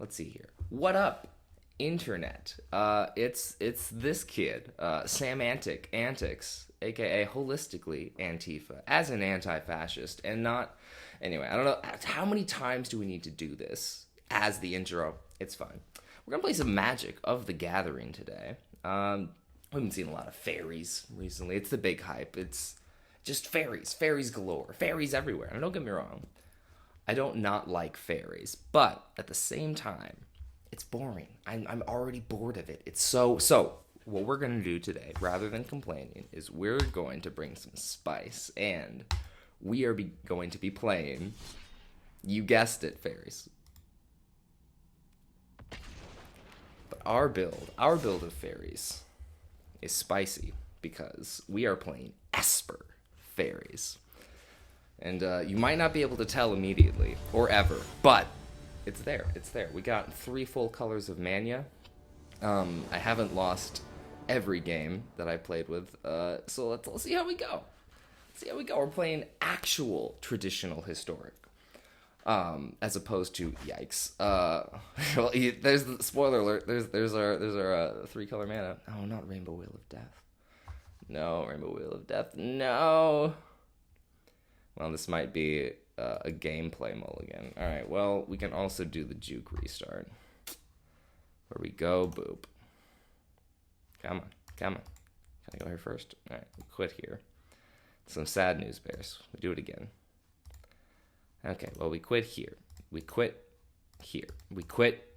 let's see here. What up, internet? It's this kid, Samantic Antics, aka Holistically Antifa, as an anti-fascist, and not. Anyway, I don't know how many times do we need to do this as the intro. It's fine. We're gonna play some Magic of the Gathering today. We haven't seen a lot of fairies recently. It's the big hype. It's just fairies galore, fairies everywhere. And don't get me wrong, I don't not like fairies, but at the same time, it's boring. I'm already bored of it. It's so. What we're gonna do today, rather than complaining, is we're going to bring some spice, and we are going to be playing. You guessed it, fairies. But our build of fairies is spicy because we are playing Esper fairies. And you might not be able to tell immediately, or ever, but it's there. We got 3 full colors of Mania. I haven't lost every game that I played with, so let's see how we go. We're playing actual traditional historic, as opposed to yikes. Well, there's the spoiler alert. There's our 3-color mana. Oh, not Rainbow Wheel of Death. No, Rainbow Wheel of Death. No. Well, this might be a gameplay mulligan. All right. Well, we can also do the juke restart. Where we go, boop. Come on. Can I go here first? All right. We quit here. Some sad news bears. We do it again. Okay, well, we quit here. We quit here. We quit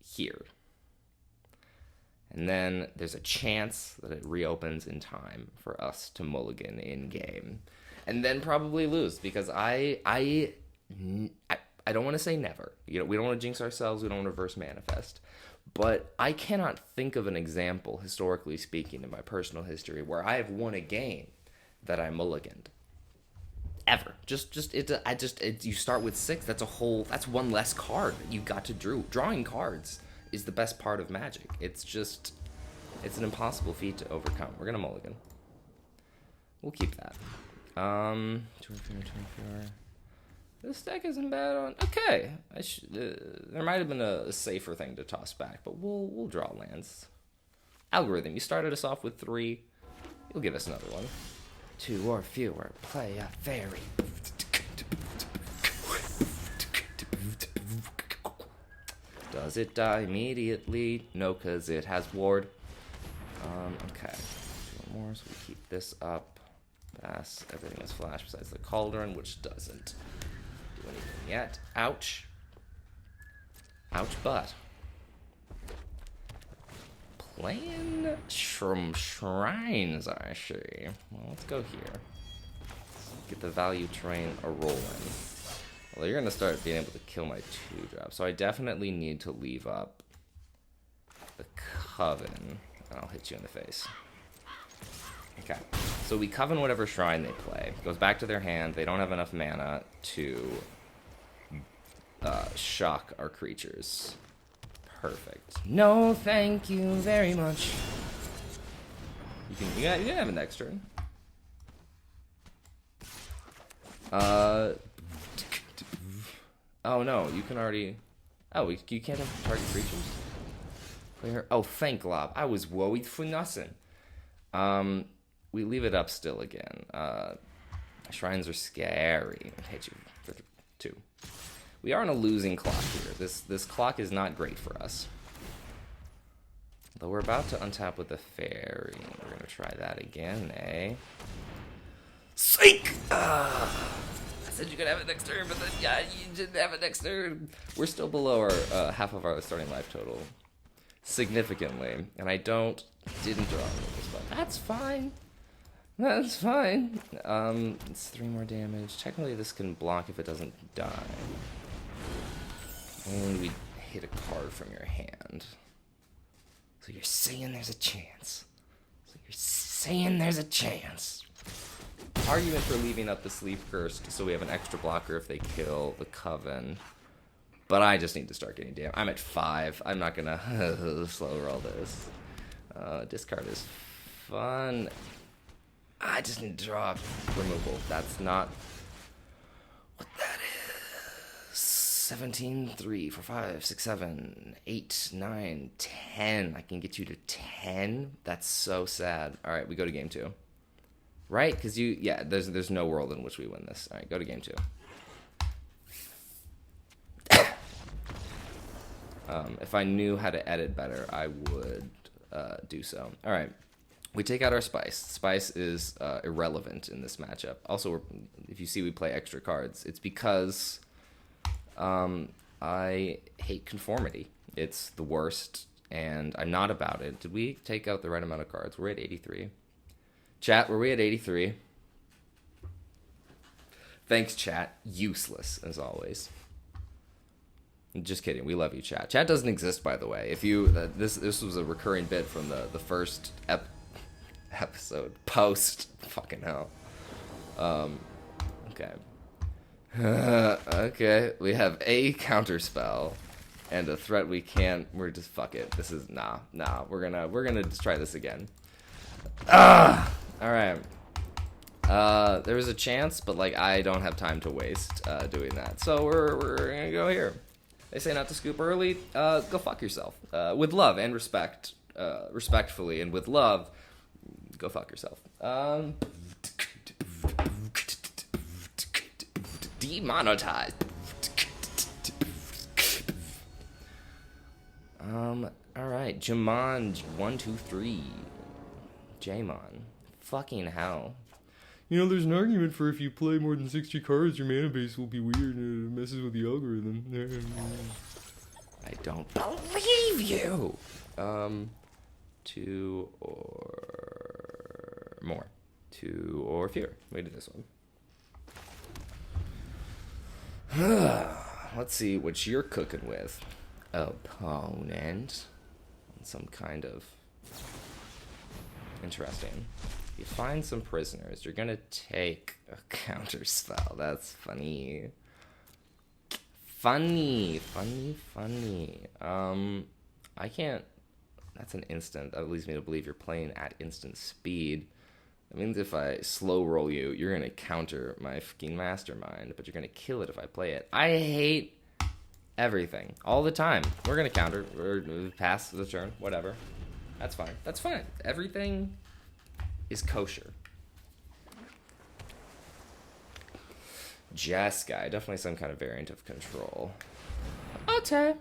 here. And then there's a chance that it reopens in time for us to mulligan in-game. And then probably lose, because I don't want to say never. You know, we don't want to jinx ourselves. We don't want to reverse manifest. But I cannot think of an example, historically speaking, in my personal history, where I have won a game that I mulliganed. Ever. You start with 6. That's one less card that you got to draw. Drawing cards is the best part of Magic. It's an impossible feat to overcome. We're gonna mulligan. We'll keep that. 24. This deck isn't bad on. Okay, there might have been a safer thing to toss back, but we'll draw lands. Algorithm. You started us off with 3. You'll give us another one. 2 or fewer. Play a fairy. Does it die immediately? No, because it has ward. Okay. 1 more, so we keep this up. Pass. Everything is flash besides the cauldron, which doesn't do anything yet. Ouch. Ouch butt. Playing shrines, I see. Well, let's go here. Let's get the value train a-rolling. Well, you're going to start being able to kill my 2-drop, so I definitely need to leave up the Coven. I'll hit you in the face. Okay, so we Coven whatever shrine they play. It goes back to their hand. They don't have enough mana to shock our creatures. Perfect. No, thank you very much. You can have an next turn. Oh no, you can already. Oh, you can't have target creatures. Where? Oh, thank Glob. I was worried for nothing. We leave it up still again. Shrines are scary. I hate you for 2. We are on a losing clock here. This clock is not great for us. Though we're about to untap with a fairy. We're going to try that again, eh? Psych! I said you could have it next turn, but then, yeah, you didn't have it next turn. We're still below our half of our starting life total. Significantly. And I didn't draw this, but that's fine. That's fine. It's 3 more damage. Technically, this can block if it doesn't die. And we hit a card from your hand. So you're saying there's a chance. Argument for leaving up the Sleep Cursed so we have an extra blocker if they kill the Coven. But I just need to start getting damage. I'm at 5. I'm not gonna slow roll this. Discard is fun. I just need to draw removal. That's not what that is. 17, 3, 4, 5, 6, 7, 8, 9, 10. I can get you to 10? That's so sad. All right, we go to game 2. Right? Because there's no world in which we win this. All right, go to game 2. If I knew how to edit better, I would do so. All right. We take out our Spice. Spice is irrelevant in this matchup. Also, if you see we play extra cards, it's because I hate conformity. It's the worst, and I'm not about it. Did we take out the right amount of cards? We're at 83. Chat, were we at 83? Thanks, chat. Useless, as always. Just kidding. We love you, chat. Chat doesn't exist, by the way. If you this was a recurring bit from the first episode. Fucking hell. Okay. Okay. We have a counter spell and a threat we can't. We're just fuck it. This is nah. We're gonna just try this again. All right. There was a chance, but like I don't have time to waste doing that. So we're gonna go here. They say not to scoop early. Go fuck yourself. With love and respect, respectfully and with love, go fuck yourself. Demonetized. All right, Jamon 1, 2, 3. Jamon, fucking hell. You know, there's an argument for if you play more than 60 cards, your mana base will be weird and it messes with the algorithm. I don't believe you! 2 or more. 2 or fewer. We do this one. Let's see what you're cooking with, opponent. Some kind of interesting. You find some prisoners, you're gonna take a counter spell. That's funny. Funny. I can't. That's an instant. That leads me to believe you're playing at instant speed. That means if I slow roll you, you're gonna counter my fucking mastermind, but you're gonna kill it if I play it. I hate everything all the time. We're gonna counter or pass the turn, whatever. That's fine. That's fine. Everything is kosher. Jeskai, definitely some kind of variant of control. Okay.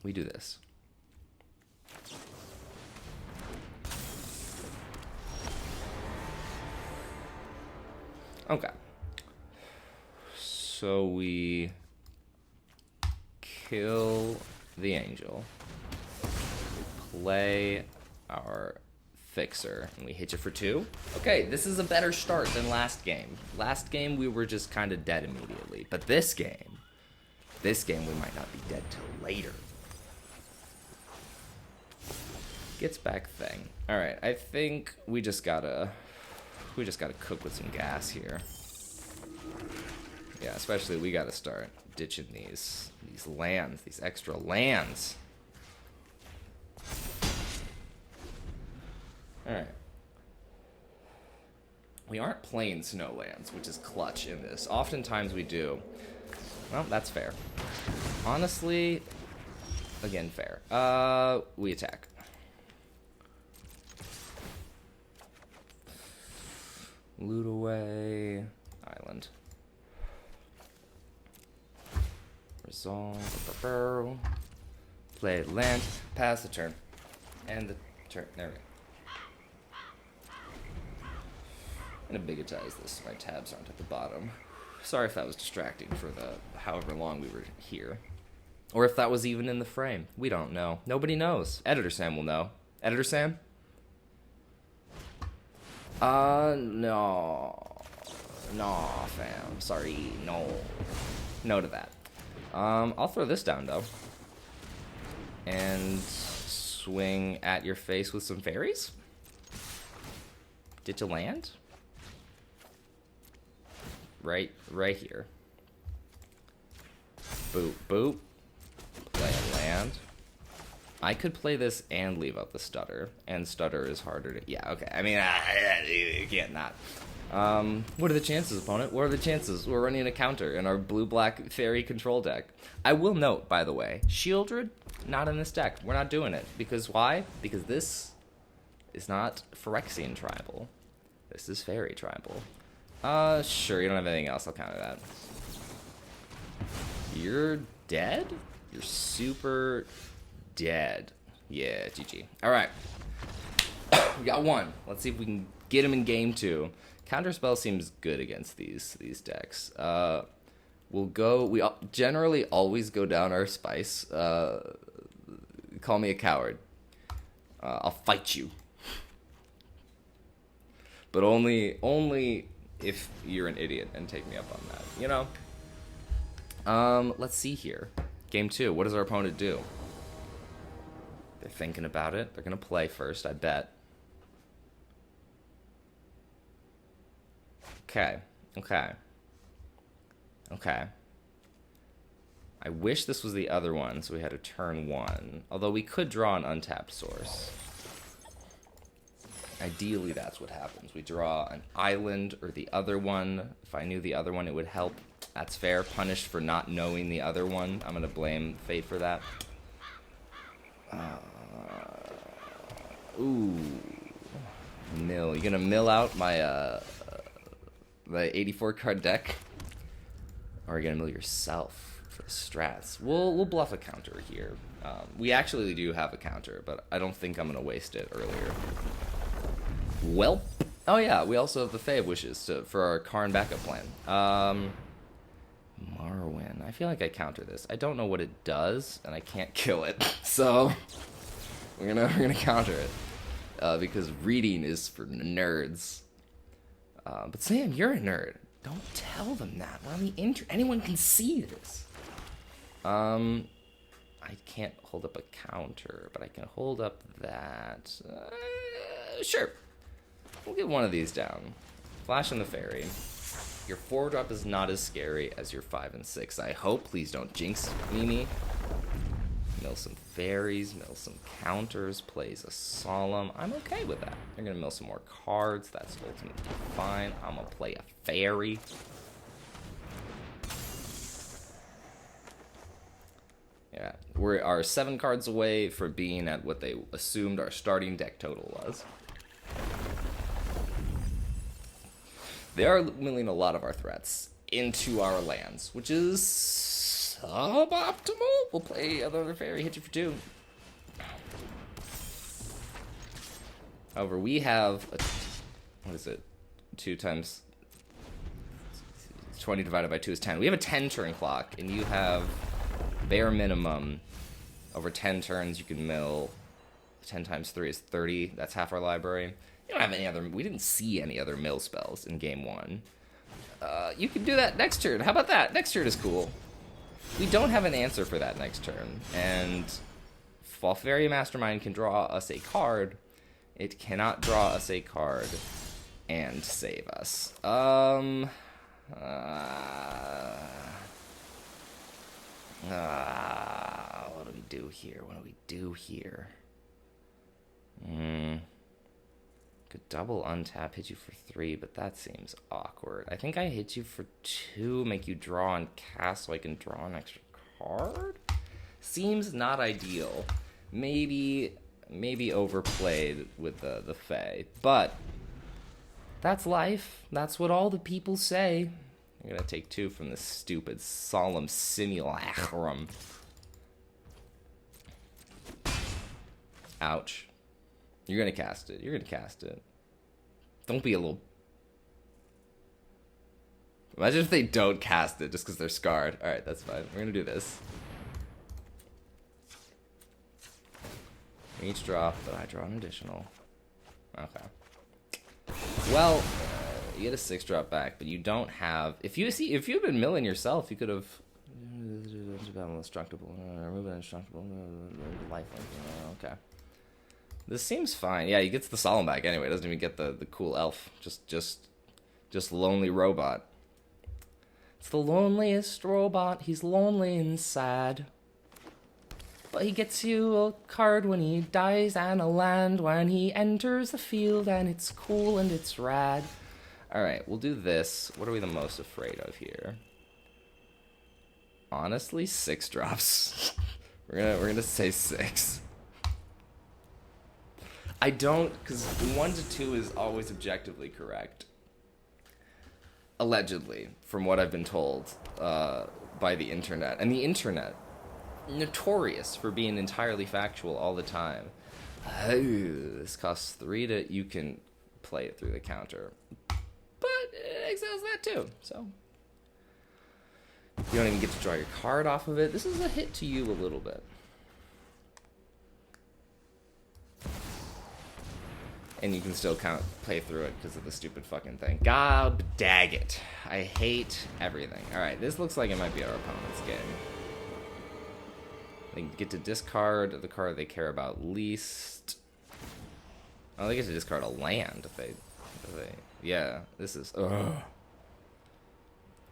We do this. Okay. So we kill the angel. We play our fixer and we hit you for 2. Okay, this is a better start than last game. Last game we were just kind of dead immediately, but this game we might not be dead till later. Gets back thing. All right, I think we just gotta cook with some gas here. Yeah, especially we gotta start ditching these lands, these extra lands. Alright. We aren't playing Snowlands, which is clutch in this. Oftentimes we do. Well, that's fair. Honestly, again, fair. We attack. Loot away. Island. Resolve. Play land. Pass the turn. End the turn. There we go. I'm gonna bigitize this. My tabs aren't at the bottom. Sorry if that was distracting for the however long we were here. Or if that was even in the frame. We don't know. Nobody knows. Editor Sam will know. Editor Sam? No. No, fam. Sorry. No. No to that. I'll throw this down, though. And swing at your face with some fairies? Did you land? Right here. Boop, boop. Play a land. I could play this and leave out the stutter, and stutter is harder to... Yeah, okay. I mean, you can't not. What are the chances, opponent? What are the chances? We're running a counter in our blue-black fairy control deck. I will note, by the way, Shieldred, not in this deck. We're not doing it. Because why? Because this is not Phyrexian Tribal. This is Fairy Tribal. Sure, you don't have anything else. I'll counter that. You're dead? You're super dead. Yeah, GG. Alright. We got one. Let's see if we can get him in game 2. Counterspell seems good against these decks. We generally always go down our spice. Call me a coward. I'll fight you. But only if you're an idiot and take me up on that, you know? Let's see here. Game 2, what does our opponent do? They're thinking about it. They're gonna play first, I bet. Okay. I wish this was the other one, so we had a turn 1. Although we could draw an untapped source. Ideally, that's what happens. We draw an island or the other one. If I knew the other one, it would help. That's fair. Punished for not knowing the other one. I'm going to blame Fate for that. Ooh. Mill. You going to mill out my the 84 card deck? Or are you going to mill yourself for the strats? We'll bluff a counter here. We actually do have a counter, but I don't think I'm going to waste it earlier. Well, oh yeah, we also have the Fae of Wishes for our Karn backup plan. Marwyn. I feel like I counter this. I don't know what it does, and I can't kill it. So we're gonna counter it because reading is for nerds. But Sam, you're a nerd. Don't tell them that. We're on the internet. Anyone can see this. I can't hold up a counter, but I can hold up that. Sure. We'll get one of these down. Flash in the Fairy. Your 4-drop is not as scary as your 5 and 6. I hope. Please don't jinx me. Mill some Fairies, mill some counters, plays a Solemn. I'm okay with that. They're going to mill some more cards. That's ultimately fine. I'm going to play a Fairy. Yeah, we are 7 cards away from being at what they assumed our starting deck total was. They are milling a lot of our threats into our lands, which is suboptimal. We'll play another Fairy, hit you for 2. However, we have, what is it? 2 times 20 divided by 2 is 10. We have a 10 turn clock, and you have bare minimum over 10 turns you can mill. 10 times 3 is 30. That's half our library. We don't have any other. We didn't see any other mill spells in game 1. You can do that next turn. How about that? Next turn is cool. We don't have an answer for that next turn, and while Fairy Mastermind can draw us a card, it cannot draw us a card and save us. What do we do here? What do we do here? Could double untap, hit you for 3, but that seems awkward. I think I hit you for 2, make you draw and cast so I can draw an extra card? Seems not ideal. Maybe overplayed with the Fae, but that's life. That's what all the people say. I'm gonna take 2 from this stupid Solemn Simulacrum. Ouch. You're gonna cast it. You're gonna cast it. Don't be a little... Imagine if they don't cast it just because they're scarred. Alright, that's fine. We're gonna do this. Each drop, but I draw an additional. Okay. Well, you get a 6-drop back, but you don't have... If you'd been milling yourself, you could have... Indestructible. Remove an indestructible. Lifelink. Okay. This seems fine. Yeah, he gets the Solemn back anyway. Doesn't even get the cool elf. Just lonely robot. It's the loneliest robot. He's lonely and sad. But he gets you a card when he dies and a land when he enters the field, and it's cool and it's rad. Alright, we'll do this. What are we the most afraid of here? Honestly, 6 drops. we're gonna say 6. I don't, because 1 to 2 is always objectively correct. Allegedly, from what I've been told by the internet. And the internet, notorious for being entirely factual all the time. This costs 3 to... You can play it through the counter. But it exiles that too, so... You don't even get to draw your card off of it. This is a hit to you a little bit. And you can still play through it because of the stupid fucking thing. God dag it. I hate everything. Alright, this looks like it might be our opponent's game. They get to discard the card they care about least. Oh, they get to discard a land if they yeah, this is... Ugh.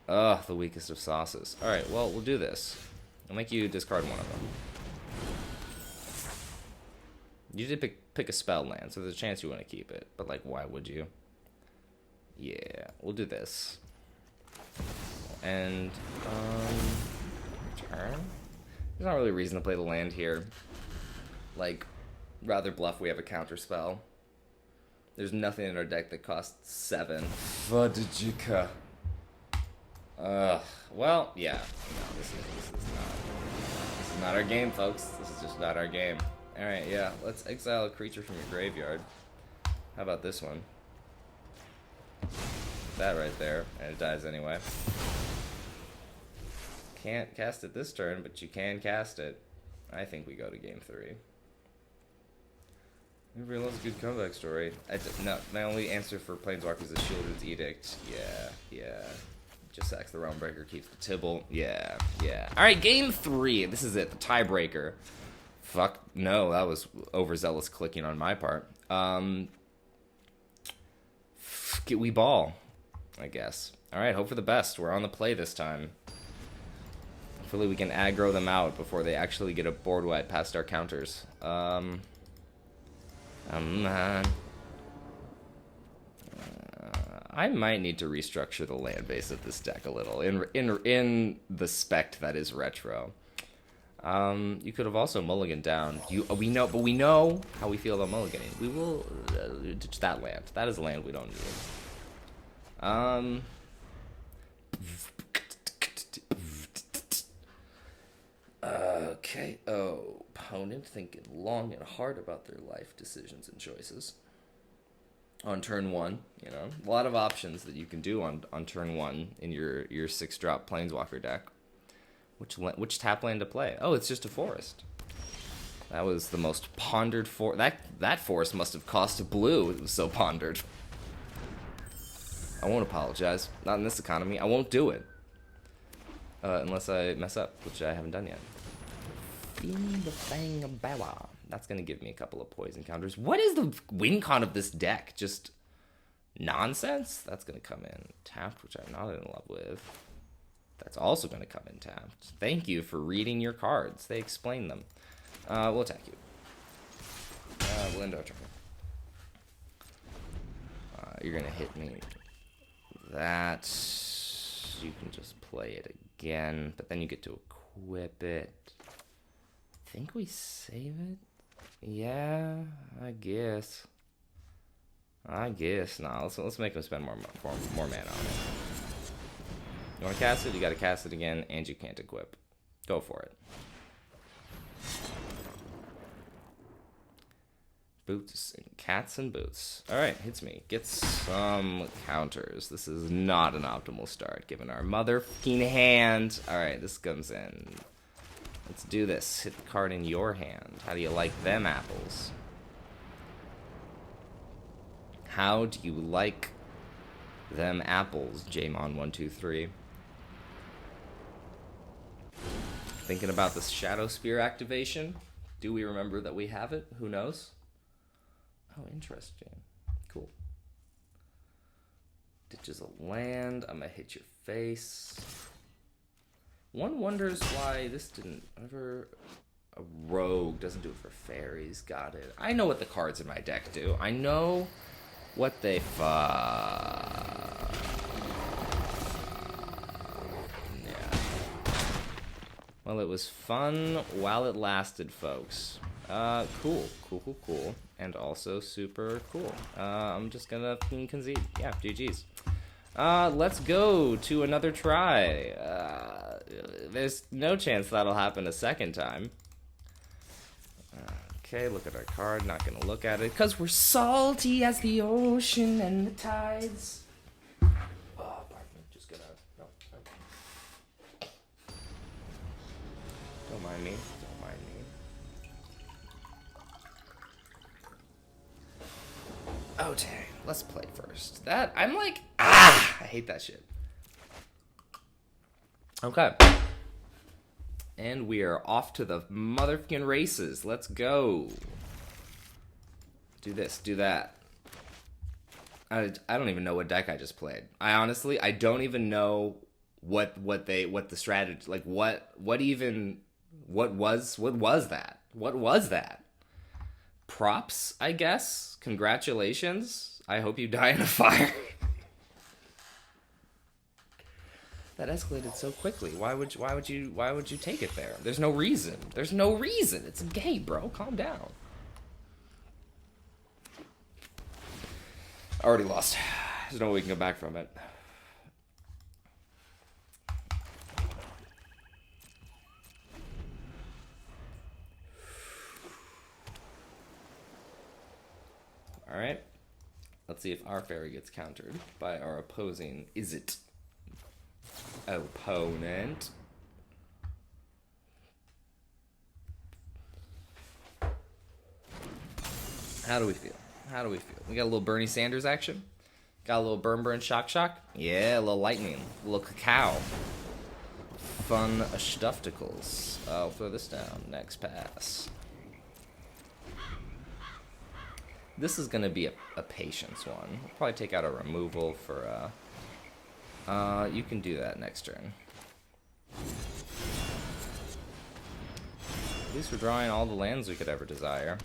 Ugh, the weakest of sauces. Alright, well, we'll do this. I'll make you discard one of them. You did pick a spell land, so there's a chance you want to keep it. But, like, why would you? Yeah, we'll do this. And, turn? There's not really a reason to play the land here. Like, rather bluff, we have a counter spell. There's nothing in our deck that costs 7. Vodjika. Well, yeah. No, this is not our game, folks. This is just not our game. Alright, yeah. Let's exile a creature from your graveyard. How about this one? That right there. And it dies anyway. Can't cast it this turn, but you can cast it. I think we go to game 3. Everybody loves a good comeback story. No, my only answer for Planeswalkers is Shieldred's Edict. Yeah. Just sacks the Realmbreaker, keeps the Tibble. Yeah. Alright, game 3. This is it, the tiebreaker. Fuck, no, that was overzealous clicking on my part. We ball, I guess. Alright, hope for the best. We're on the play this time. Hopefully we can aggro them out before they actually get a board wipe past our counters. I might need to restructure the land base of this deck a little in the spect that is retro. You could have also mulliganed down. We know how we feel about mulliganing. We will ditch that land. That is land we don't need. Okay. Oh, opponent thinking long and hard about their life decisions and choices. On turn 1, you know, a lot of options that you can do on turn 1 in your 6-drop Planeswalker deck. Which tap land to play? Oh, it's just a forest. That was the most pondered that forest must have cost a blue. It was so pondered. I won't apologize. Not in this economy. I won't do it. Unless I mess up, which I haven't done yet. That's going to give me a couple of poison counters. What is the win con of this deck? Just nonsense? That's going to come in tapped, which I'm not in love with. That's also going to come in tapped. Thank you for reading your cards. They explain them. We'll attack you. We'll end our turn. You're going to hit me. That. You can just play it again, but then you get to equip it. I think we save it. Yeah, I guess. Nah, let's make him spend more mana on it. You want to cast it? You got to cast it again, and you can't equip. Go for it. Boots and cats and boots. All right, hits me. Gets some counters. This is not an optimal start, given our motherfucking hand. All right, this comes in. Let's do this. Hit the card in your hand. How do you like them apples? How do you like them apples, Jamon123? Thinking about the Shadow Spear activation? Do we remember that we have it? Who knows? Oh, interesting. Cool. Ditches a land. I'm gonna hit your face. One wonders why this didn't ever... A rogue doesn't do it for fairies. Got it. I know what the cards in my deck do. I know what they fuck. Well, it was fun while it lasted, folks. Cool. And also super cool. I'm just gonna concede. Yeah, GG's. Let's go to another try. There's no chance that'll happen a second time. Okay, look at our card. Not gonna look at it because we're salty as the ocean and the tides. Oh, pardon me. Just gonna. No. Don't mind me. Don't mind me. Okay, let's play first. I'm like, I hate that shit. Okay. And we are off to the motherfucking races. Let's go. Do this, do that. I don't even know what deck I just played. I don't even know what the strategy, like what was that? What was that? Props, I guess. Congratulations. I hope you die in a fire. That escalated so quickly. Why would you take it there? There's no reason. There's no reason. It's a game, bro. Calm down. Already lost. There's no way we can go back from it. All right. Let's see if our fairy gets countered by our opposing opponent. How do we feel? We got a little Bernie Sanders action? Got a little burn, shock? Yeah, a little lightning. A little cacao. Fun stuffticles. I'll throw this down. Next pass. This is going to be a patience one. We'll probably take out a removal for... you can do that next turn. At least we're drawing all the lands we could ever desire.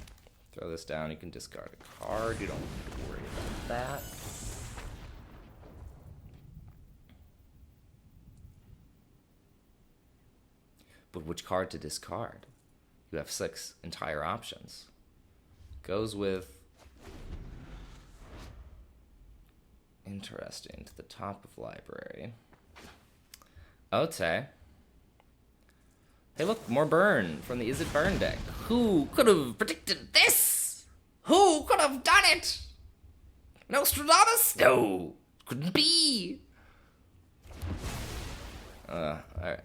Throw this down. You can discard a card. You don't need to worry about that. But which card to discard? You have 6 entire options. Goes with... Interesting. To the top of library. Okay. Hey, look, more burn from the Is It Burn deck. Who could have predicted this? Who could have done it? Nostradamus? No, couldn't be. Alright.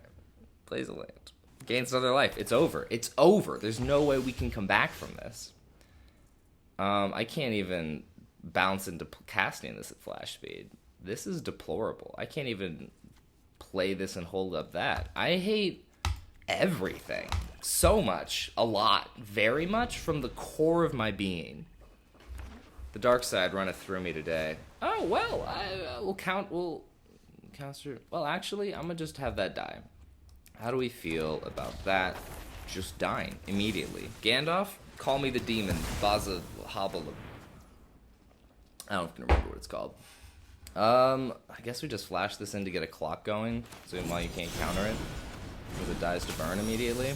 Plays a land. Gains another life. It's over. It's over. There's no way we can come back from this. I can't even bounce into casting this at flash speed. This is deplorable. I can't even play this and hold up that. I hate everything so much, a lot, very much from the core of my being. The dark side runneth through me today. Oh, well, I will counter. Well, actually, I'm gonna just have that die. How do we feel about that just dying immediately? Gandalf, call me the demon. Baza Hobble. I don't even remember what it's called. I guess we just flash this in to get a clock going, so while you can't counter it, because it dies to burn immediately.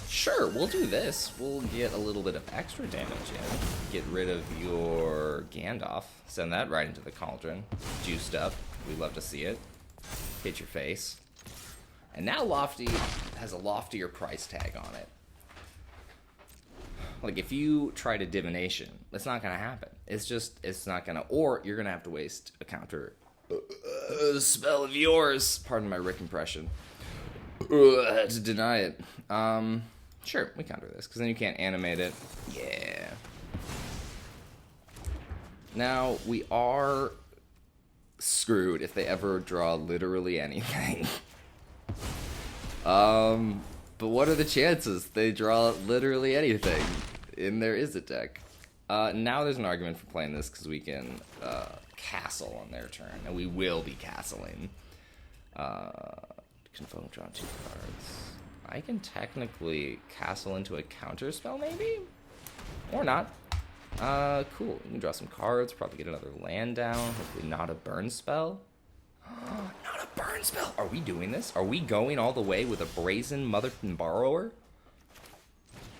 Sure, we'll do this. We'll get a little bit of extra damage in. Get rid of your Gandalf. Send that right into the cauldron. Juiced up. We love to see it. Hit your face. And now Lofty has a loftier price tag on it. Like, if you try to divination, it's not going to happen. It's not going to... Or you're going to have to waste a counter spell of yours. Pardon my Rick impression. To deny it. Sure, we counter this, because then you can't animate it. Yeah. Now, we are screwed if they ever draw literally anything. But what are the chances they draw literally anything in their Is It deck? Now there's an argument for playing this because we can castle on their turn, and we will be castling. Confirm draw 2 cards. I can technically castle into a counter spell, maybe? Or not. Cool. You can draw some cards, probably get another land down. Hopefully not a burn spell. Not a burn burn spell. Are we doing this? Are we going all the way with a brazen mother and borrower?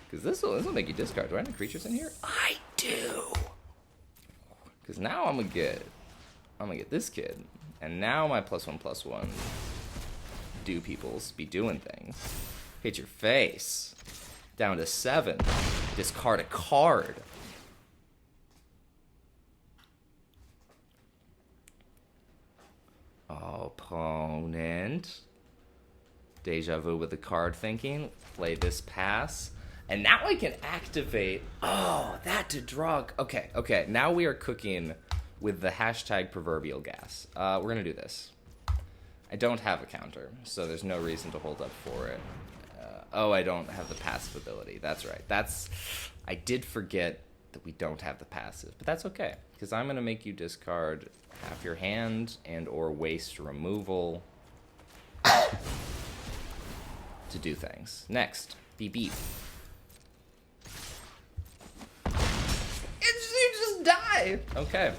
Because this will make you discard. Do I have any creatures in here? I do. Because now I'm gonna get this kid, and now my +1/+1 do peoples be doing things. Hit your face. Down to 7. Discard a card. Opponent. Deja vu with the card thinking. Play this pass. And now I can activate. Oh, that to draw. Okay. Now we are cooking with the hashtag proverbial gas. We're going to do this. I don't have a counter, so there's no reason to hold up for it. Oh, I don't have the passive ability. That's right. I did forget that we don't have the passive, but that's okay, because I'm going to make you discard half your hand and or waste removal to do things. Next, beep beep. You just die. Okay.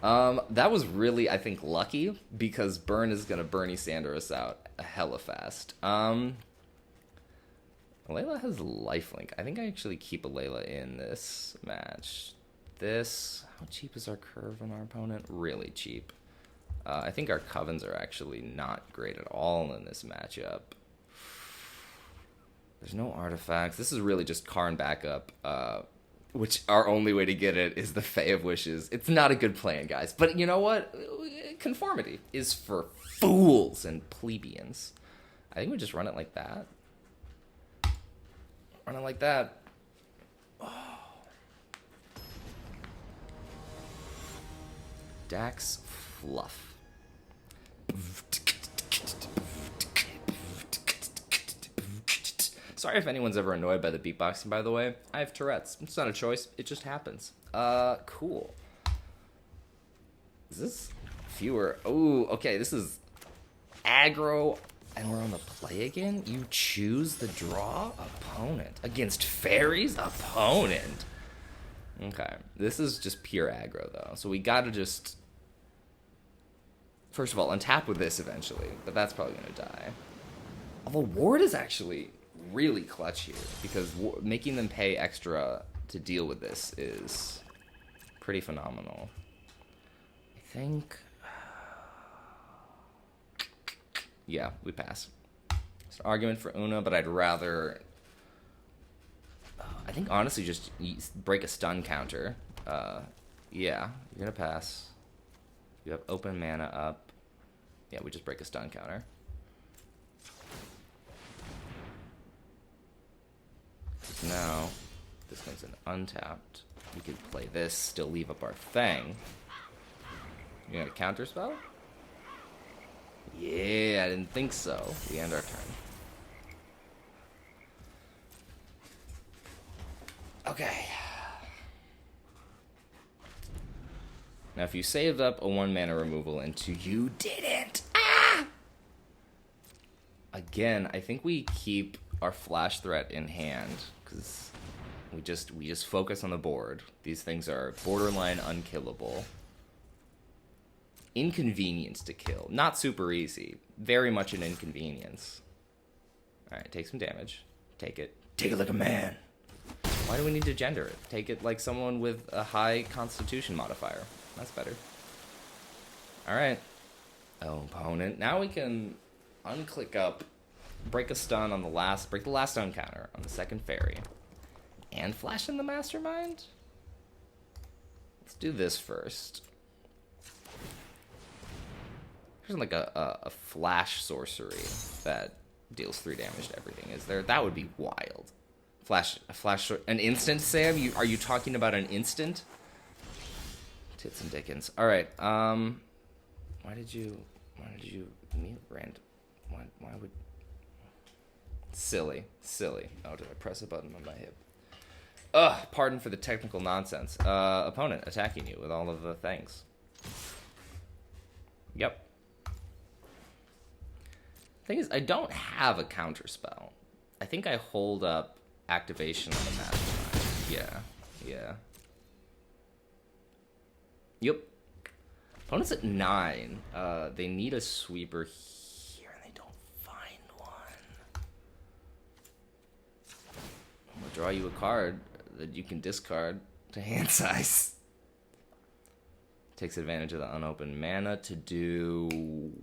That was really, I think, lucky, because Burn is going to Bernie Sanders out hella fast. Layla has lifelink. I think I actually keep a Layla in this match. How cheap is our curve on our opponent? Really cheap. I think our covens are actually not great at all in this matchup. There's no artifacts. This is really just Karn backup, which our only way to get it is the Fae of Wishes. It's not a good plan, guys. But you know what? Conformity is for fools and plebeians. I think we just run it like that. Run it like that. Oh. Dax Fluff. Sorry if anyone's ever annoyed by the beatboxing, by the way. I have Tourette's. It's not a choice. It just happens. Cool. Is this fewer? Oh, okay. This is aggro, and we're on the play again. You choose the draw opponent against Faeries opponent. Okay. This is just pure aggro, though. So we got to just, first of all, untap with this eventually, but that's probably going to die. Although Ward is actually really clutch here, because making them pay extra to deal with this is pretty phenomenal. I think, yeah, we pass. It's an argument for Una, but I'd rather, I think honestly just break a stun counter. Yeah, you're gonna pass. You have open mana up. Yeah, we just break a stun counter. Now, this one's an untapped. We could play this, still leave up our Fang. You got a counter spell? Yeah, I didn't think so. We end our turn. Okay. Now, if you saved up a 1-mana removal into you didn't. Ah! Again, I think we keep our flash threat in hand, because we just focus on the board. These things are borderline unkillable. Inconvenience to kill. Not super easy. Very much an inconvenience. Alright, take some damage. Take it. Take it like a man. Why do we need to gender it? Take it like someone with a high constitution modifier. That's better. Alright. Oh, opponent. Now we can unclick up, break a stun on the last, break the last stun counter on the second fairy, and flash in the mastermind? Let's do this first. There's like a flash sorcery that deals 3 damage to everything, is there? That would be wild. An instant, Sam? Are you talking about an instant? Tits and Dickens. All right. Why did you meet Rand? Why would? Silly. Oh, did I press a button on my hip? Ugh. Pardon for the technical nonsense. Opponent attacking you with all of the things. Yep. Thing is, I don't have a counter spell. I think I hold up activation on the mastermind. Yeah. Yep. Opponent's at 9. They need a sweeper here, and they don't find one. I'm gonna draw you a card that you can discard to hand size. Takes advantage of the unopened mana to do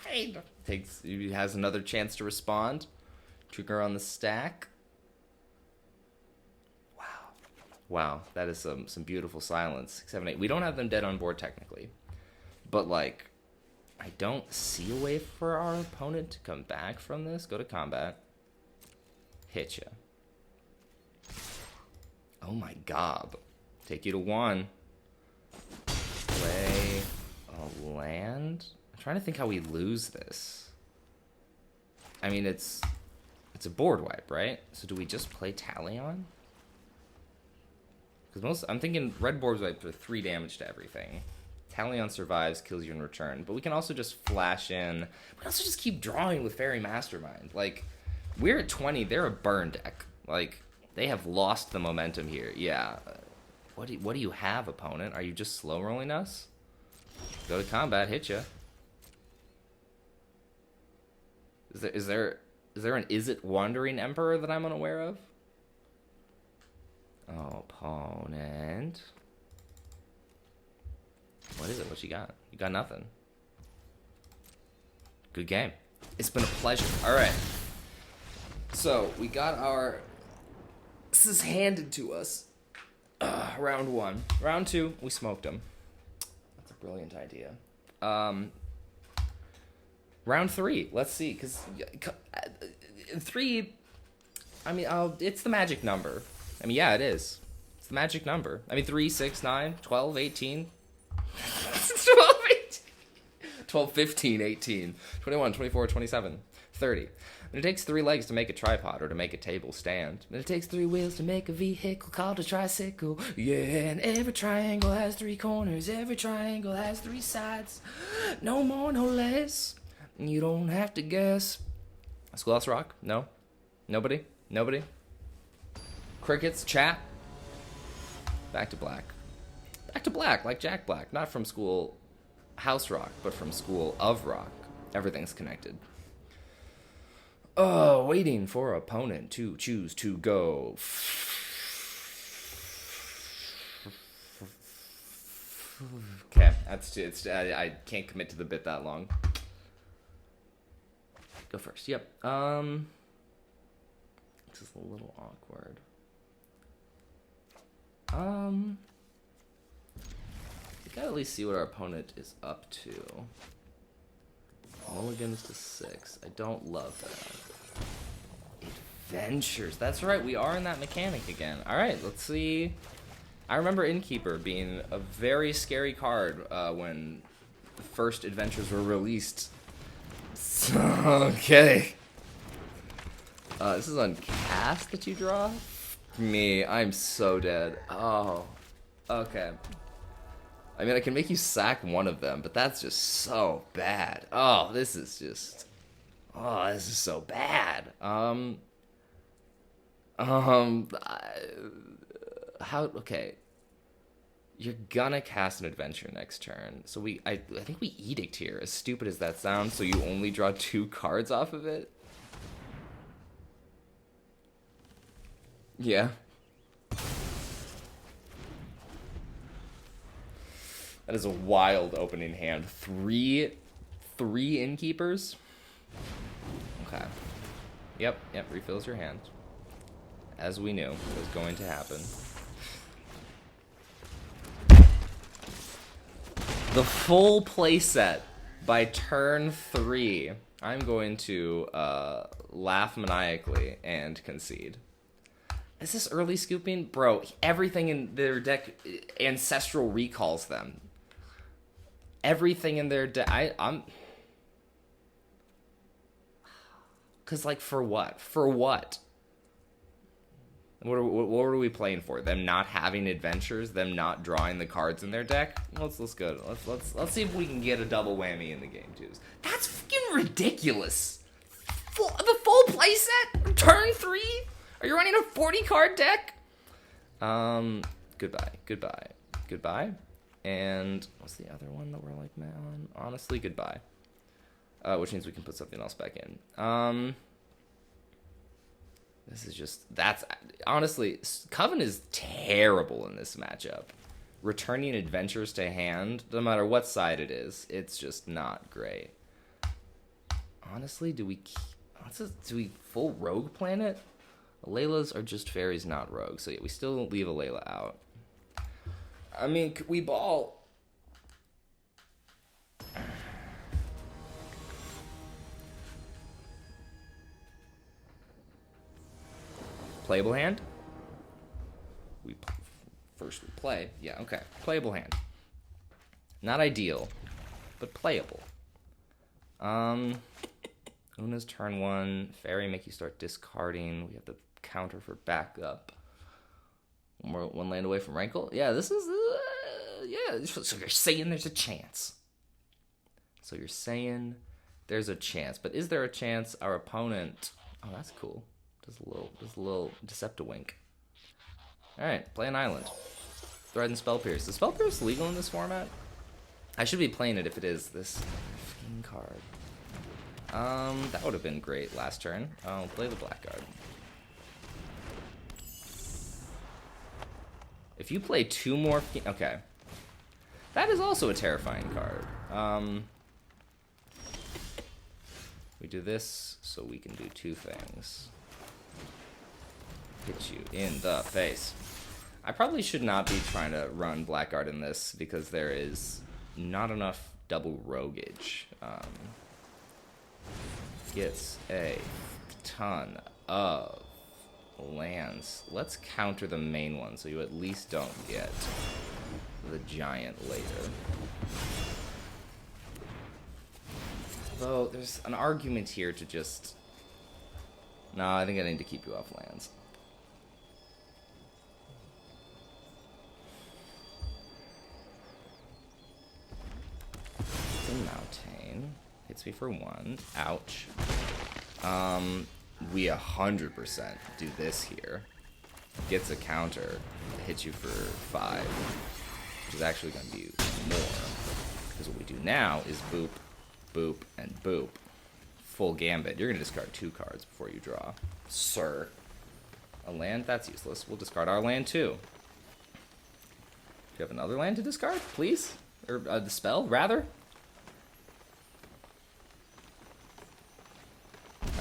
nothing. He has another chance to respond. Trigger on the stack. Wow, that is some beautiful silence. 6, 7, 8. We don't have them dead on board technically, but like, I don't see a way for our opponent to come back from this. Go to combat. Hit ya. Oh my god. Take you to 1. Play a land. I'm trying to think how we lose this. I mean, it's a board wipe, right? So do we just play Talion? Because I'm thinking red board wipe for 3 damage to everything. Talion survives, kills you in return. But we can also just flash in. We can also just keep drawing with Fairy Mastermind. Like, we're at 20. They're a burn deck. Like, they have lost the momentum here. Yeah. What do you have, opponent? Are you just slow rolling us? Go to combat, hit ya. Is there an Is It Wandering Emperor that I'm unaware of? Oh, opponent. What is it? What you got? You got nothing. Good game. It's been a pleasure. All right. So we got our. This is handed to us. Round 1. Round 2, we smoked them. That's a brilliant idea. Round 3. Let's see, because 3. I mean, it's the magic number. I mean, yeah, it is. It's the magic number. I mean, 3, 6, 9, 12, 18. 12, 18. 12, 15, 18, 21, 24, 27, 30. And it takes 3 legs to make a tripod or to make a table stand. And it takes 3 wheels to make a vehicle called a tricycle. Yeah, and every triangle has 3 corners. Every triangle has 3 sides. No more, no less. You don't have to guess. Schoolhouse Rock? No? Nobody? Nobody? Crickets? Chat? Back to black. Back to black, like Jack Black. Not from School House Rock, but from School of Rock. Everything's connected. Oh, waiting for opponent to choose to go. Okay, I can't commit to the bit that long. Go first. Yep. This is a little awkward. We gotta at least see what our opponent is up to. Mulligans to 6. I don't love that. Adventures. That's right, we are in that mechanic again. Alright, let's see. I remember Innkeeper being a very scary card when the first adventures were released. So, okay. This is on cast that you draw? Me, I'm so dead. Oh, okay. I mean, I can make you sack one of them, but that's just so bad. Oh, this is just... Oh, this is so bad. How... Okay. You're gonna cast an adventure next turn. So I think we Edict here, as stupid as that sounds, so you only draw 2 cards off of it. Yeah. That is a wild opening hand. 3 Innkeepers? Okay. Yep, refills your hand. As we knew was going to happen. The full playset by turn 3. I'm going to laugh maniacally and concede. Is this early scooping? Bro, everything in their deck ancestral recalls them. Everything in their deck. I'm... Because, like, for what? For what? What are we playing for? Them not having adventures? Them not drawing the cards in their deck? Let's go. Let's see if we can get a double whammy in the game twos. That's fucking ridiculous. The full playset? Turn 3? Are you running a 40 card deck? Goodbye. goodbye. And what's the other one that we're like, man? Honestly, goodbye. Which means we can put something else back in. This is just, that's, honestly, Coven is terrible in this matchup. Returning adventures to hand, no matter what side it is, it's just not great. Honestly, do we full rogue planet? Laylas are just fairies, not rogues. So yeah, we still leave a Layla out. I mean, could we ball? Playable hand? First we play. Yeah, okay. Playable hand. Not ideal, but playable. Una's turn 1. Fairy make you start discarding. We have the counter for backup. One land away from Rankle. Yeah, this is... yeah, so you're saying there's a chance. So you're saying there's a chance. But is there a chance our opponent... Oh, that's cool. Does a little Deceptawink. Alright, play an island. Thread and Spell Pierce. Is Spell Pierce legal in this format? I should be playing it if it is. This fucking card. That would have been great last turn. I'll play the Blackguard. If you play 2 more... Okay. That is also a terrifying card. We do this so we can do 2 things. Hit you in the face. I probably should not be trying to run Blackguard in this because there is not enough double roguage. Gets a ton of lands. Let's counter the main one so you at least don't get the giant later. Though there's an argument here to just... No, I think I need to keep you off lands. It's a Mountain. Hits me for 1. Ouch. We 100% do this here. Gets a counter. Hits you for 5. Which is actually going to be more. Because what we do now is boop, boop, and boop. Full gambit. You're going to discard 2 cards before you draw. Sir. A land? That's useless. We'll discard our land too. Do you have another land to discard, please? Or the spell, rather?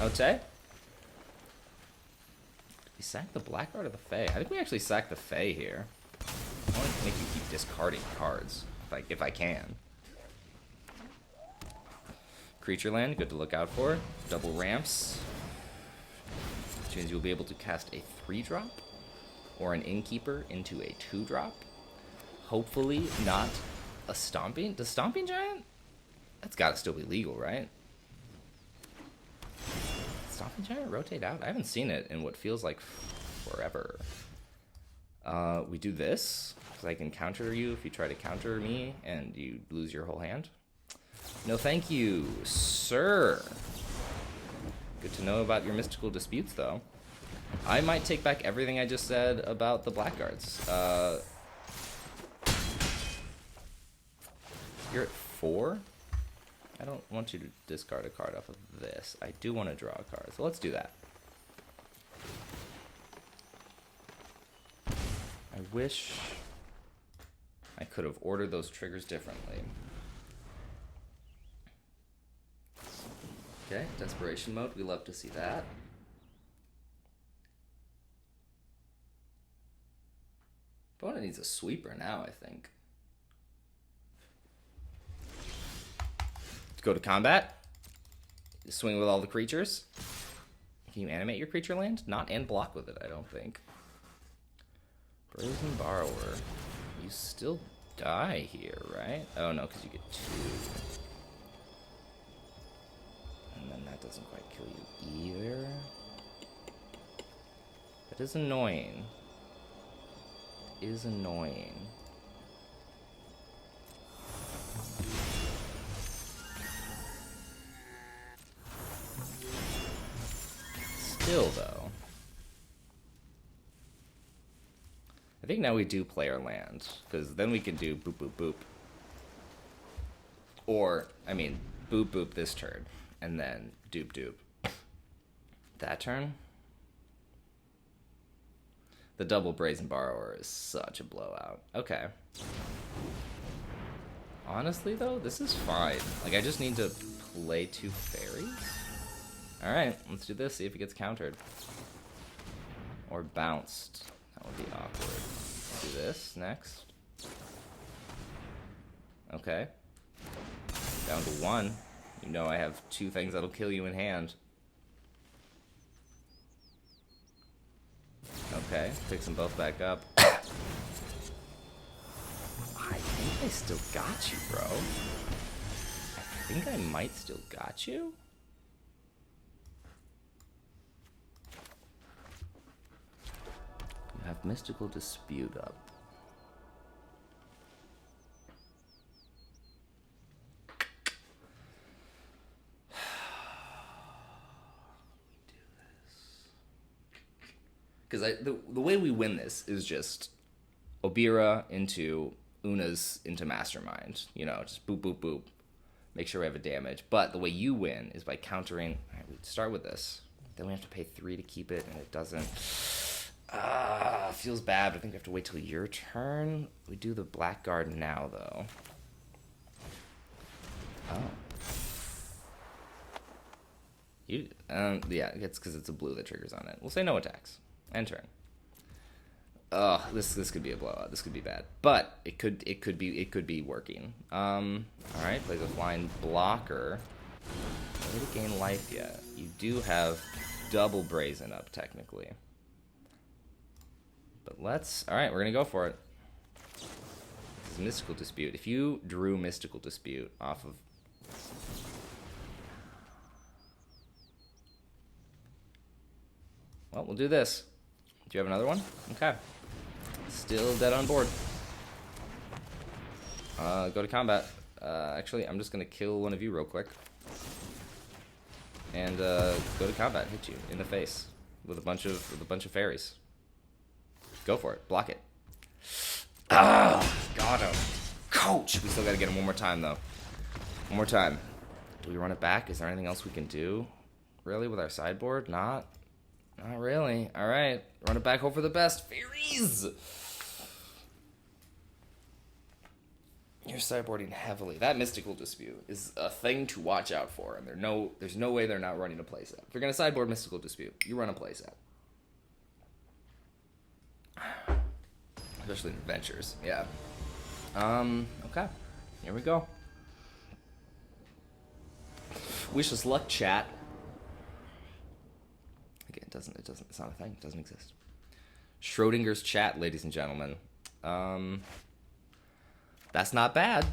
Okay. Did we sack the Blackguard or the Fae? I think we actually sacked the Fae here. I want to make you keep discarding cards, if I can. Creature land, good to look out for. Double ramps. Which means you'll be able to cast a 3-drop or an Innkeeper into a 2-drop. Hopefully not a Stomping. Does Stomping Giant? That's got to still be legal, right? Stomping Giant rotate out? I haven't seen it in what feels like forever. We do this, because I can counter you if you try to counter me and you lose your whole hand. No thank you, sir. Good to know about your mystical disputes, though. I might take back everything I just said about the Blackguards. You're at 4? I don't want you to discard a card off of this. I do want to draw a card, so let's do that. I wish I could have ordered those triggers differently. Okay, desperation mode, we love to see that. Opponent needs a sweeper now, I think. Go to combat. Swing with all the creatures. Can you animate your creature land? Not and block with it, I don't think. Brazen Borrower. You still die here, right? Oh no, because you get 2. And then that doesn't quite kill you either. That is annoying. It is annoying. Still, though. I think now we do play our land, because then we can do boop, boop, boop. Or, I mean, boop, boop this turn, and then doop, doop. That turn? The double Brazen Borrower is such a blowout. Okay. Honestly, though, this is fine. Like, I just need to play 2 Fairies? Alright, let's do this, see if it gets countered. Or bounced. That would be awkward. Do this next. Okay. Down to 1. You know I have 2 things that'll kill you in hand. Okay, picks them both back up. I think I still got you, bro. I think I might still got you. You have Mystical Dispute up. Because the way we win this is just Obira into Una's into Mastermind. You know, just boop, boop, boop. Make sure we have a damage. But the way you win is by countering. All right, we start with this. Then we have to pay 3 to keep it, and it doesn't. Feels bad. I think we have to wait till your turn. We do the Blackguard now, though. Oh. Yeah, it's because it's a blue that triggers on it. We'll say no attacks. End turn. This could be a blowout. This could be bad, but it could be working. All right, plays a flying blocker. No way to gain life yet. You do have double Brazen up technically, but let's. All right, we're gonna go for it. This is Mystical Dispute. If you drew Mystical Dispute off of. Well, we'll do this. Do you have another one? Okay. Still dead on board. Go to combat. Actually, I'm just gonna kill one of you real quick. And go to combat. Hit you in the face with a bunch of fairies. Go for it. Block it. Ah, got him. Coach. We still gotta get him one more time though. One more time. Do we run it back? Is there anything else we can do? Really, with our sideboard? Not really. All right, run it back. Hope for the best. Faeries. You're sideboarding heavily. That Mystical Dispute is a thing to watch out for, and there's no way they're not running a playset. If you're gonna sideboard Mystical Dispute, you run a playset. Especially in adventures. Yeah. Okay. Here we go. Wish us luck, chat. Again, it's not a thing. It doesn't exist. Schrodinger's chat, ladies and gentlemen. That's not bad.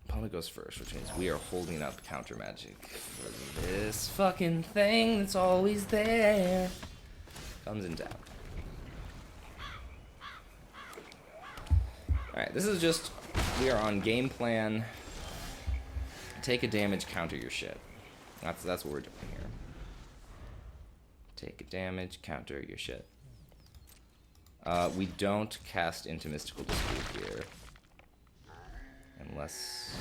Opponent goes first, which means we are holding up counter magic for this fucking thing that's always there. Comes in down. Alright, this is just, we are on game plan. Take a damage, counter your shit. That's what we're doing here. Take a damage, counter your shit. We don't cast into Mystical Dispute here. Unless...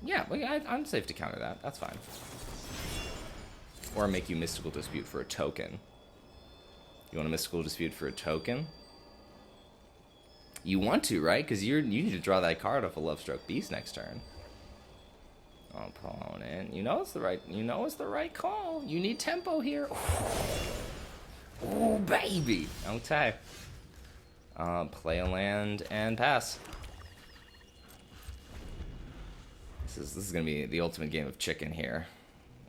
Yeah, I'm safe to counter that. That's fine. Or make you Mystical Dispute for a token. You want a Mystical Dispute for a token? You want to, right? Because you need to draw that card off a Lovestroke Beast next turn. Opponent, you know it's the right call. You need tempo here. Oh baby. Okay. Play a land and pass. This is gonna be the ultimate game of chicken here.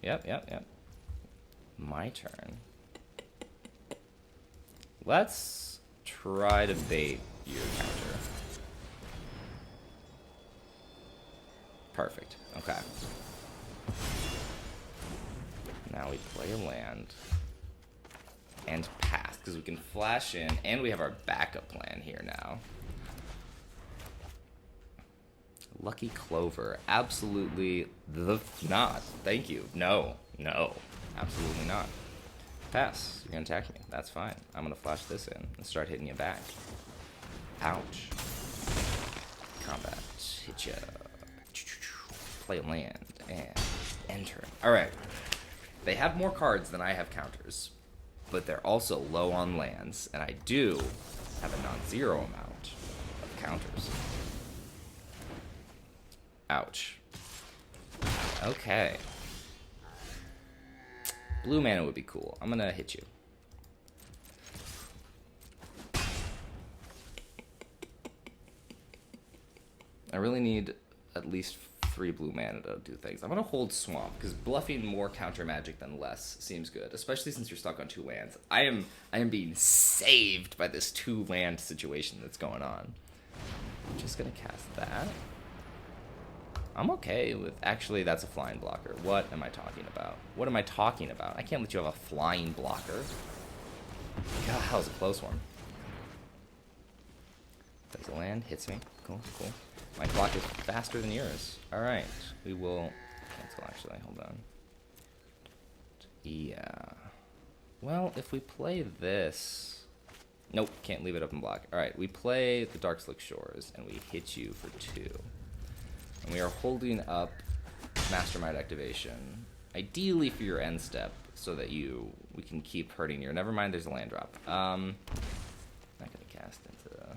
Yep. My turn. Let's try to bait your counter. Perfect. Okay. Now we play a land and pass because we can flash in, and we have our backup plan here now. Lucky Clover. Absolutely not. Thank you. No. Absolutely not. Pass. You're gonna attack me. That's fine. I'm gonna flash this in and start hitting you back. Ouch. Combat. Hit ya. Play land. And enter. Alright. They have more cards than I have counters. But they're also low on lands. And I do have a non-zero amount of counters. Ouch. Okay. Blue mana would be cool. I'm gonna hit you. I really need at least 3 blue mana to do things. I'm gonna hold Swamp, because bluffing more counter magic than less seems good, especially since you're stuck on 2 lands. I am being saved by this 2 land situation that's going on. I'm just gonna cast that. I'm okay with... Actually, that's a flying blocker. What am I talking about? What am I talking about? I can't let you have a flying blocker. God, that was a close one. Plays a land, hits me. Cool, cool. My clock is faster than yours. Alright, we will... Cancel, actually. Hold on. Yeah. Well, if we play this... Nope, can't leave it up and block. Alright, we play the Darkslick Shores, and we hit you for 2. And we are holding up Mastermind activation, ideally for your end step, so that we can keep hurting your... Never mind, there's a land drop. Not gonna cast into the...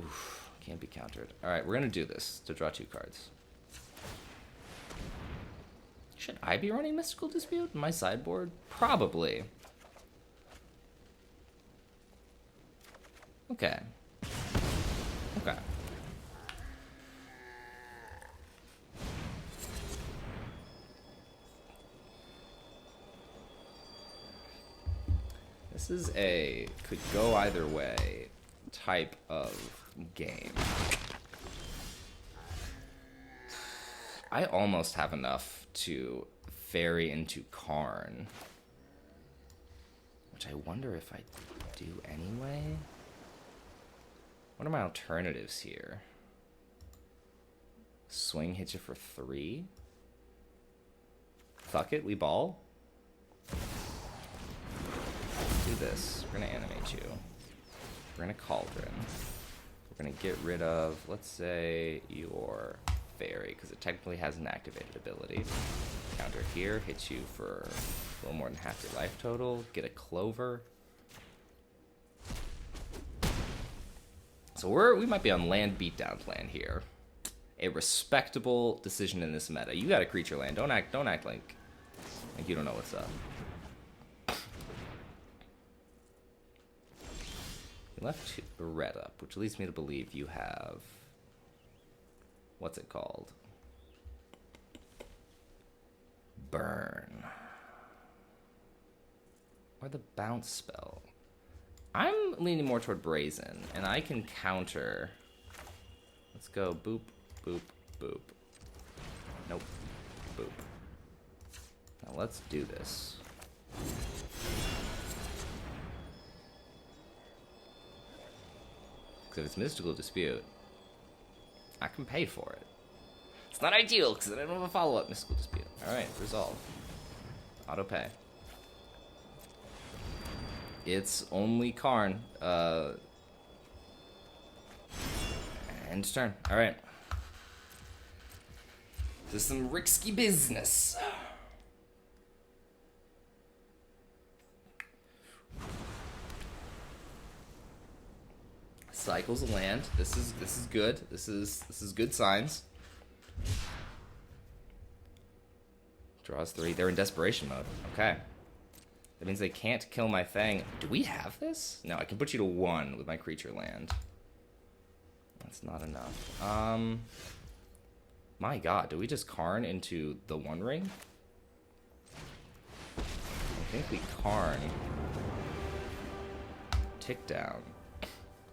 Oof, can't be countered. Alright, we're gonna do this to draw 2 cards. Should I be running Mystical Dispute in my sideboard? Probably. Okay. Okay. This is a could go either way type of game. I almost have enough to ferry into Karn, which I wonder if I do anyway. What are my alternatives here? Swing hits you for 3. Fuck it, we ball. Do this. We're gonna animate you. We're gonna Cauldron. We're gonna get rid of, let's say, your Fairy, because it technically has an activated ability. Counter here, hits you for a little more than half your life total. Get a Clover. So we might be on land beatdown plan here. A respectable decision in this meta. You got a creature land. Don't act like you don't know what's up. You left a red up, which leads me to believe you have... What's it called? Burn. Or the bounce spell. I'm leaning more toward Brazen, and I can counter... Let's go boop, boop, boop. Nope. Boop. Now let's do this. Because if it's Mystical Dispute, I can pay for it. It's not ideal, because I don't have a follow-up Mystical Dispute. Alright, resolve. Auto pay. It's only Karn. End turn. Alright. This is some risky business. Cycles of land. This is good. This is good signs. Draws 3. They're in desperation mode. Okay. That means they can't kill my thing. Do we have this? No, I can put you to 1 with my creature land. That's not enough. My god, do we just Karn into the 1 ring? I think we Karn. Tick down.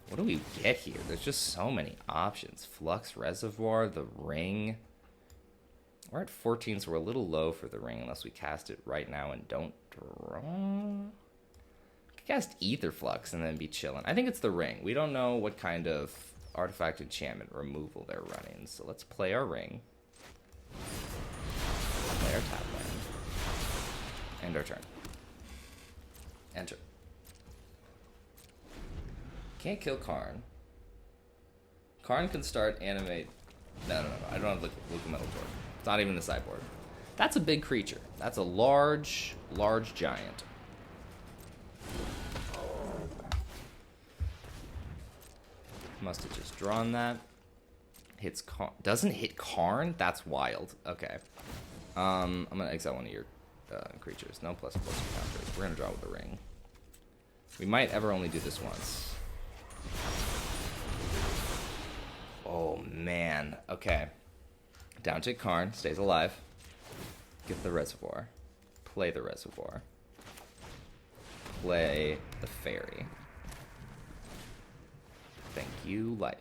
What do we get here? There's just so many options. Flux Reservoir, the ring. We're at 14, so we're a little low for the ring unless we cast it right now and don't draw. We could cast Ether Flux and then be chilling. I think it's the ring. We don't know what kind of artifact enchantment removal they're running, so let's play our ring. Play our tap land. End our turn. Enter. Can't kill Karn. Karn can start animate. No. I don't have Luca Metal Torque. It's not even the sideboard. That's a big creature. That's a large giant. Must have just drawn that. Hits Karn. Doesn't hit Karn? That's wild. Okay. I'm going to exile one of your creatures. No plus counters. We're going to draw with the ring. We might ever only do this once. Oh, man. Okay. Down to Karn. Stays alive. Get the reservoir. Play the reservoir. Play the fairy. Thank you, life.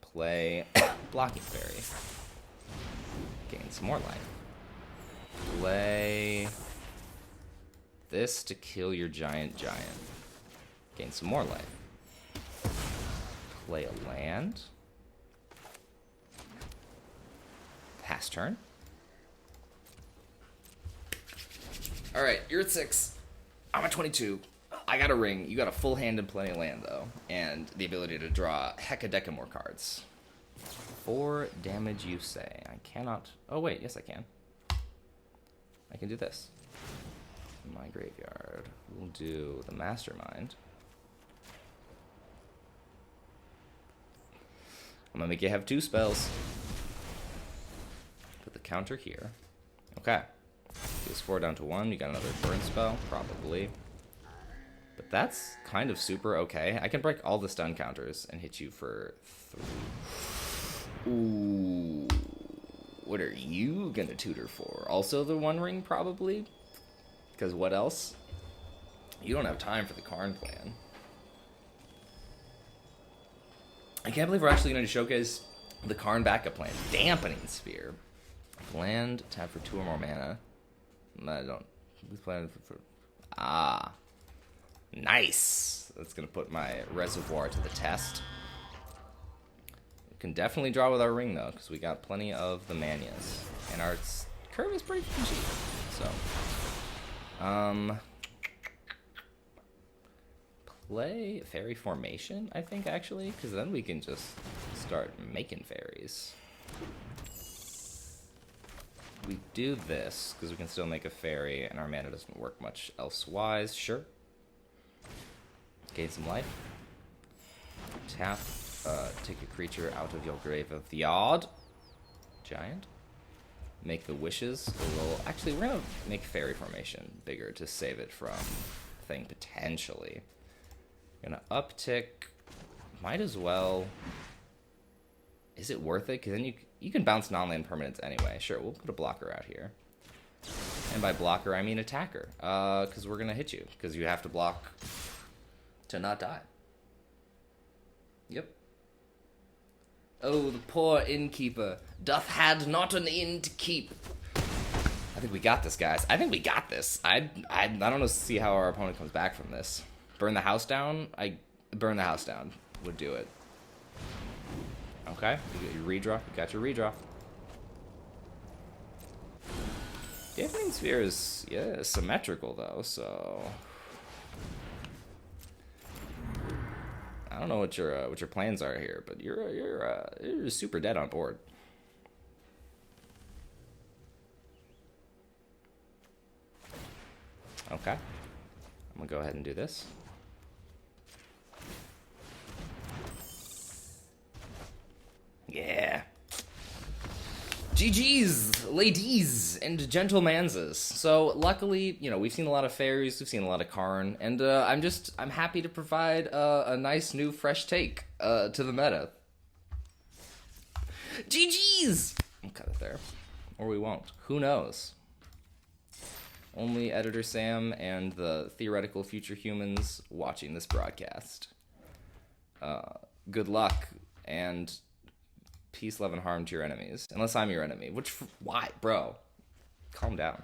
Play blocking fairy. Gain some more life. Play this to kill your giant. Gain some more life. Play a land. Pass turn. Alright, you're at 6. I'm at 22. I got a ring. You got a full hand and plenty of land, though. And the ability to draw heck-a-deck more cards. 4 damage, you say. I cannot... Oh, wait. Yes, I can. I can do this. In my graveyard. We'll do the Mastermind. I'm going to make you have 2 spells. Put the counter here. Okay. This 4 down to 1. You got another burn spell? Probably. But that's kind of super okay. I can break all the stun counters and hit you for 3. Ooh. What are you gonna tutor for? Also the One Ring, probably? Because what else? You don't have time for the Karn plan. I can't believe we're actually going to showcase the Karn backup plan. Dampening Sphere. Land, tap for 2 or more mana. I don't... Who's playing for... Ah. Nice. That's going to put my reservoir to the test. We can definitely draw with our ring, though, because we got plenty of the manias. And our curve is pretty cheap. So, play Fairy Formation, I think, actually, because then we can just start making fairies. We do this, because we can still make a fairy, and our mana doesn't work much elsewise. Sure. Gain some life. Tap. Take a creature out of your grave of the odd. Giant. Make the wishes a little... Actually, we're going to make Fairy Formation bigger to save it from thing, potentially. Gonna uptick. Might as well... Is it worth it? Because then you can bounce non-land permanents anyway. Sure, we'll put a blocker out here. And by blocker, I mean attacker. Because we're going to hit you. Because you have to block to not die. Yep. Oh, the poor innkeeper doth had not an inn to keep. I think we got this, guys. I think we got this. I don't know, see how our opponent comes back from this. Burn the house down? Burn the house down would do it. Okay, you got your redraw. You got your redraw. Dampening Sphere is, yeah, symmetrical, though, so... I don't know what your plans are here, but you're super dead on board. Okay, I'm gonna go ahead and do this. Yeah. GG's, ladies and gentlemanses. So luckily, you know, we've seen a lot of fairies, we've seen a lot of Karn, and I'm happy to provide a nice new fresh take to the meta. GG's. I'll cut it there, or we won't. Who knows? Only Editor Sam and the theoretical future humans watching this broadcast. Good luck and peace, love, and harm to your enemies. Unless I'm your enemy. Why? Bro. Calm down.